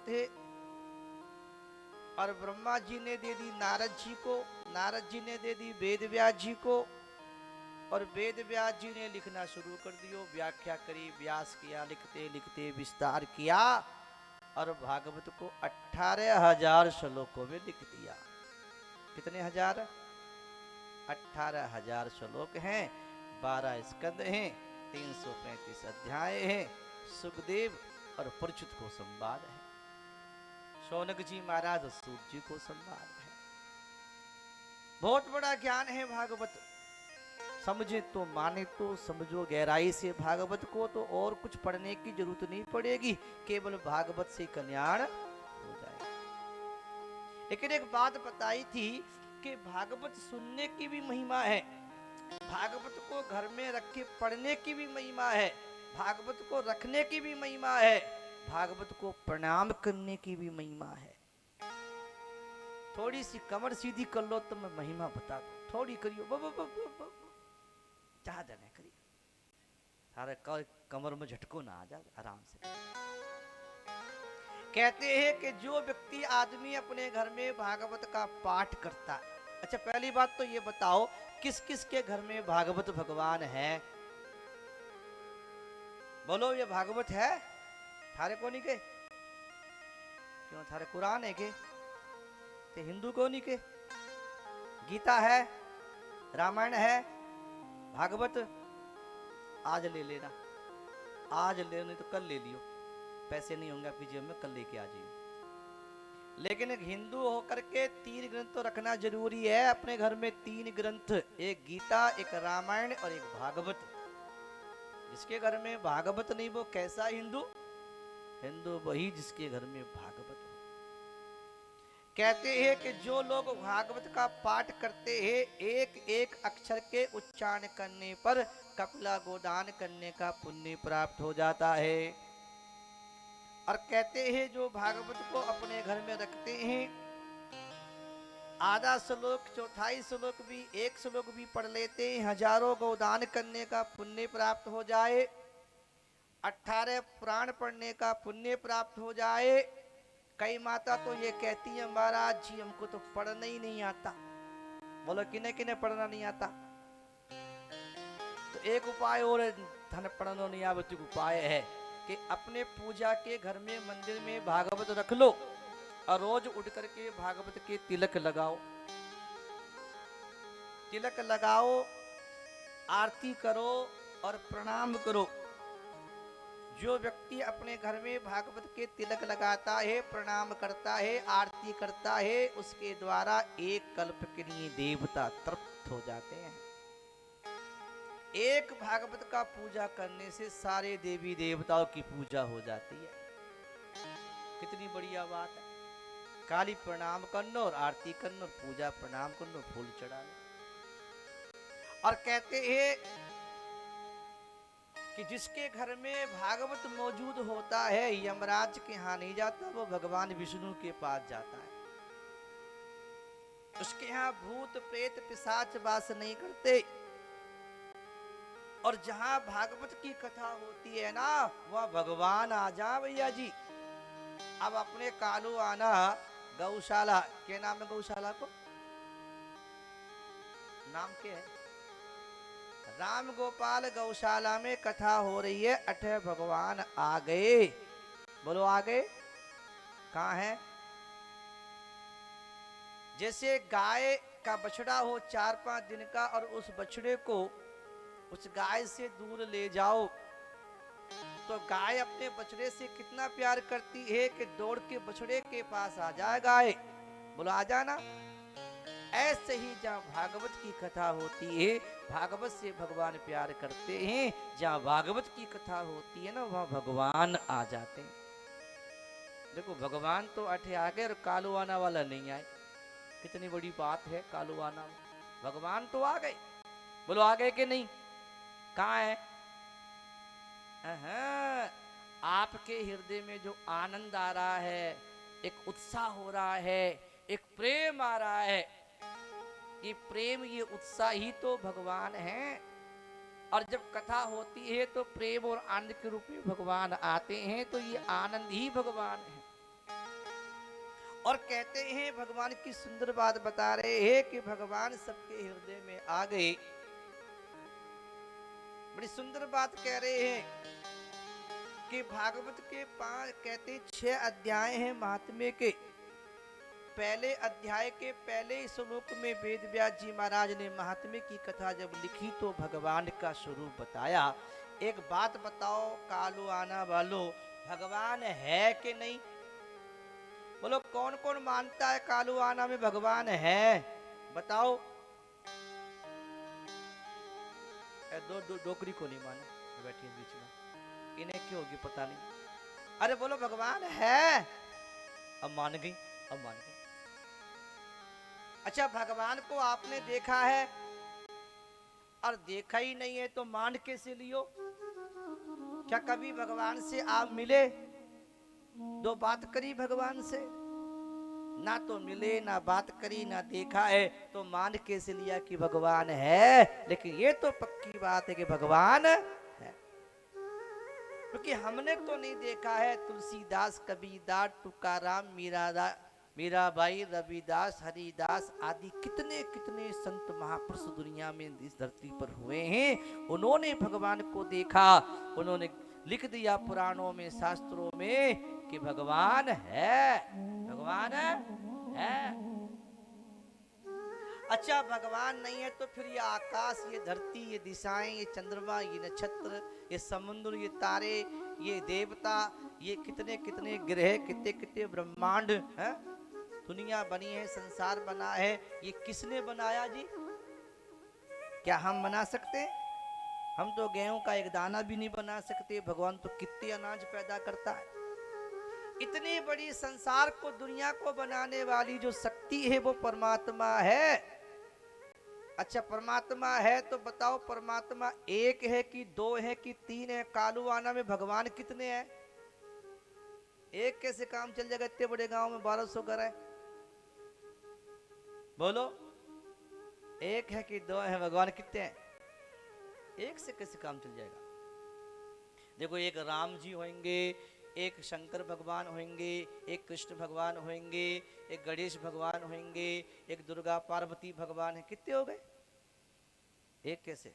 थे और ब्रह्मा जी ने दे दी नारद जी को, नारद जी ने दे दी वेद व्यास जी को, और वेद व्यास जी ने लिखना शुरू कर दियो, व्याख्या करी, व्यास किया, लिखते लिखते विस्तार किया और भागवत को 18,000 श्लोकों में लिख दिया। कितने हजार? 18,000 श्लोक हैं, 12 स्कंद हैं, 335 अध्याय हैं, सुखदेव और परीक्षित को संवाद है, शौनक जी महाराज सूत जी को संवाद है। बहुत बड़ा ज्ञान है भागवत। समझे तो माने तो समझो गहराई से भागवत को, तो और कुछ पढ़ने की जरूरत नहीं पड़ेगी, केवल भागवत से कल्याण हो जाएगा। लेकिन एक बात बताई थी कि भागवत सुनने की भी महिमा है, भागवत को घर में रख के पढ़ने की भी महिमा है, भागवत को रखने की भी महिमा है, भागवत को प्रणाम करने की भी महिमा है। थोड़ी सी कमर सीधी कर लो तो मैं महिमा बता दूं, थोड़ी करियो ज्यादा नहीं करिए, सारे कमर में झटको ना आ जाए, आराम से कहते हैं कि जो व्यक्ति आदमी अपने घर में भागवत का पाठ करता है। अच्छा पहली बात तो ये बताओ किस किस के घर में भागवत भगवान है? बोलो ये भागवत है? थारे को नहीं के? क्यों थारे कुरान है के? ते हिंदू को नहीं के? गीता है, रामायण है, भागवत आज ले लेना, आज ले नहीं तो कल ले लियो, पैसे नहीं होंगे आपकी जेब में, कल लेके आ जाइए। लेकिन एक हिंदू होकर के 3 ग्रंथ तो रखना जरूरी है अपने घर में, 3 ग्रंथ, एक गीता, एक रामायण और एक भागवत। जिसके घर में भागवत नहीं वो कैसा हिंदू? हिंदू वही जिसके घर में भागवत हो। कहते हैं कि जो लोग भागवत का पाठ करते हैं, एक एक अक्षर के उच्चारण करने पर कपिला गोदान करने का पुण्य प्राप्त हो जाता है। और कहते हैं जो भागवत को अपने घर में रखते हैं, आधा श्लोक, चौथाई श्लोक भी, एक श्लोक भी पढ़ लेते हैं, हजारों गोदान करने का पुण्य प्राप्त हो जाए, 18 पुराण पढ़ने का पुण्य प्राप्त हो जाए। कई माता तो ये कहती है महाराज जी हमको तो पढ़ना ही नहीं आता। बोलो किने किने पढ़ना नहीं आता? तो एक उपाय और धन पढ़ना नहीं आवत उपाय है कि अपने पूजा के घर में मंदिर में भागवत रख लो और रोज उठ करके भागवत के तिलक लगाओ, तिलक लगाओ, आरती करो और प्रणाम करो। जो व्यक्ति अपने घर में भागवत के तिलक लगाता है, प्रणाम करता है, आरती करता है, उसके द्वारा एक कल्प के लिए देवता तृप्त हो जाते हैं। एक भागवत का पूजा करने से सारे देवी देवताओं की पूजा हो जाती है। कितनी बढ़िया बात है। काली प्रणाम करनो और आरती करनो और पूजा प्रणाम करनो, फूल चढ़ा लो। और कहते हैं कि जिसके घर में भागवत मौजूद होता है यमराज के यहाँ नहीं जाता, वो भगवान विष्णु के पास जाता है। उसके यहाँ भूत प्रेत पिशाच वास नहीं करते। और जहां भागवत की कथा होती है ना, वह भगवान आ जा भैया जी। अब अपने कालू आना गौशाला, क्या नाम है गौशाला को? नाम क्या है? राम गोपाल गौशाला में कथा हो रही है, अठे भगवान आ गए। बोलो आ गए? कहां है? जैसे गाय का बछड़ा हो 4-5 दिन का और उस बछड़े को उस गाय से दूर ले जाओ तो गाय अपने बछड़े से कितना प्यार करती है कि दौड़ के बछड़े के पास आ जाए गाय। बोलो आ जाना। ऐसे ही जहाँ भागवत की कथा होती है, भागवत से भगवान प्यार करते हैं। जहाँ भागवत की कथा होती है ना, वहाँ भगवान आ जाते हैं। देखो भगवान तो अठे आ गए और कालू आना वाला नहीं आए। कितनी बड़ी बात है, कालू आना, भगवान तो आ गए। बोलो आ गए कि नहीं? कहाँ है? आपके हृदय में जो आनंद आ रहा है, एक उत्साह हो रहा है, एक प्रेम आ रहा है, ये प्रेम ये उत्साह ही तो भगवान है। और जब कथा होती है तो प्रेम और आनंद के रूप में भगवान आते हैं, तो ये आनंद ही भगवान है। और कहते हैं भगवान की सुंदर बात बता रहे हैं कि भगवान सबके हृदय में आ गए। बड़ी सुंदर बात कह रहे हैं कि भागवत के 5 कहते 6 अध्याय हैं महात्म्य के। पहले अध्याय के पहले श्लोक में वेद व्यास जी महाराज ने महात्म्य की कथा जब लिखी तो भगवान का स्वरूप बताया। एक बात बताओ कालू आना वालो, भगवान है कि नहीं? बोलो कौन कौन मानता है कालू आना में भगवान है? बताओ। दो डोकरी को नहीं माने बैठी है बीच में, इन्हें क्यों होगी पता नहीं। अरे बोलो भगवान है। अब मान गई, अब मान गई। अच्छा भगवान को आपने देखा है और देखा ही नहीं है तो मान कैसे लियो? क्या कभी भगवान से आप मिले, दो बात करी भगवान से? ना तो मिले, ना बात करी, ना देखा है, तो मान कैसे लिया कि भगवान है? लेकिन ये तो पक्की बात है कि भगवान है, क्योंकि हमने तो नहीं देखा है। तुलसीदास, कबीरदास, तुकाराम, मीराबाई, रविदास, हरिदास आदि कितने कितने संत महापुरुष दुनिया में इस धरती पर हुए हैं। उन्होंने भगवान को देखा, उन्होंने लिख दिया पुराणों में, शास्त्रों में कि भगवान है, भगवान है। अच्छा भगवान नहीं है तो फिर ये आकाश, ये धरती, ये दिशाएं, ये चंद्रमा, ये नक्षत्र, ये समुद्र, ये तारे, ये देवता, ये कितने कितने ग्रह, कितने कितने ब्रह्मांड है, दुनिया बनी है, संसार बना है, ये किसने बनाया जी? क्या हम बना सकते? हम तो गेहूं का एक दाना भी नहीं बना सकते, भगवान तो कितने अनाज पैदा करता है। इतनी बड़ी संसार को, दुनिया को बनाने वाली जो शक्ति है वो परमात्मा है। अच्छा परमात्मा है तो बताओ परमात्मा एक है कि दो है कि तीन है? कालूवाना में भगवान कितने हैं? एक कैसे काम चल जाएगा? इतने बड़े गांव में 1200 घर है, बोलो एक है कि दो है? भगवान कितने हैं? एक से कैसे काम चल जाएगा? देखो एक राम जी होंगे, एक शंकर भगवान होंगे, एक कृष्ण भगवान होंगे, एक गणेश भगवान होंगे, एक दुर्गा पार्वती भगवान है। कितने हो गए? एक कैसे?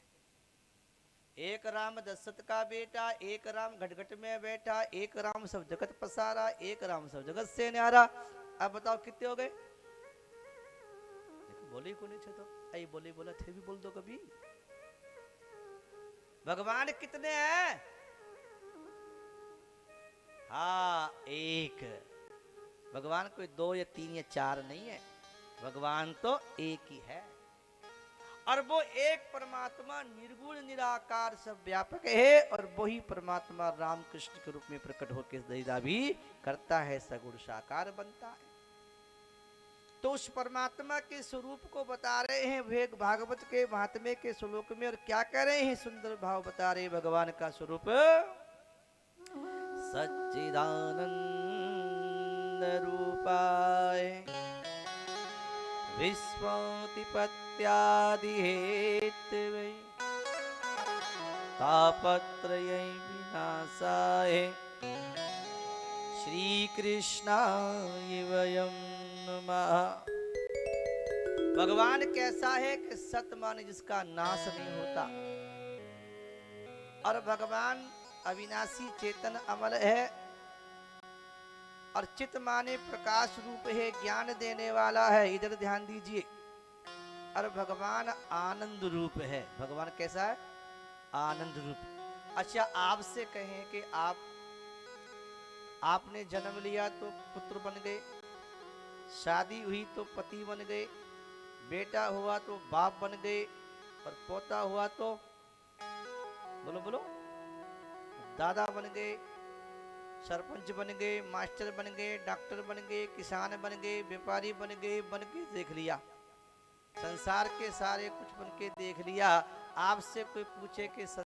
एक राम दशरथ का बेटा, एक राम घटघट में बैठा, एक राम सब जगत पसारा, एक राम सब जगत से न्यारा। अब बताओ कितने हो गए? बोले को नहीं थे तो आई बोले, बोला थे भी बोल दो कभी। भगवान कितने हैं? हाँ एक। भगवान कोई 2 या 3 या 4 नहीं है, भगवान तो एक ही है। और वो एक परमात्मा निर्गुण निराकार सब व्यापक है, और वही परमात्मा राम कृष्ण के रूप में प्रकट होकर लीला भी करता है, सगुण साकार बनता है। तो उस परमात्मा के स्वरूप को बता रहे हैं वेद भागवत के महात्म्य के श्लोक में। और क्या कह रहे हैं? सुंदर भाव बता रहे भगवान का स्वरूप। सच्चिदानंद रूपाय विश्वोत्पत्त्यादि हेतवे तापत्रय विनाशाय श्री कृष्णाय वयं नमः। भगवान कैसा है कि सत्य माने जिसका नाश नहीं होता, और भगवान अविनाशी चेतन अमर है, और चित माने प्रकाश रूप है, ज्ञान देने वाला है। इधर ध्यान दीजिए। और भगवान आनंद रूप है। भगवान कैसा है? आनंद रूप। अच्छा आपसे कहें कि आपने जन्म लिया तो पुत्र बन गए, शादी हुई तो पति बन गए, बेटा हुआ तो बाप बन गए, और पोता हुआ तो बोलो बोलो दादा बन गए, सरपंच बन गए, मास्टर बन गए, डॉक्टर बन गए, किसान बन गए, व्यापारी बन गए। बन के देख लिया, संसार के सारे कुछ बन के देख लिया। आपसे कोई पूछे कि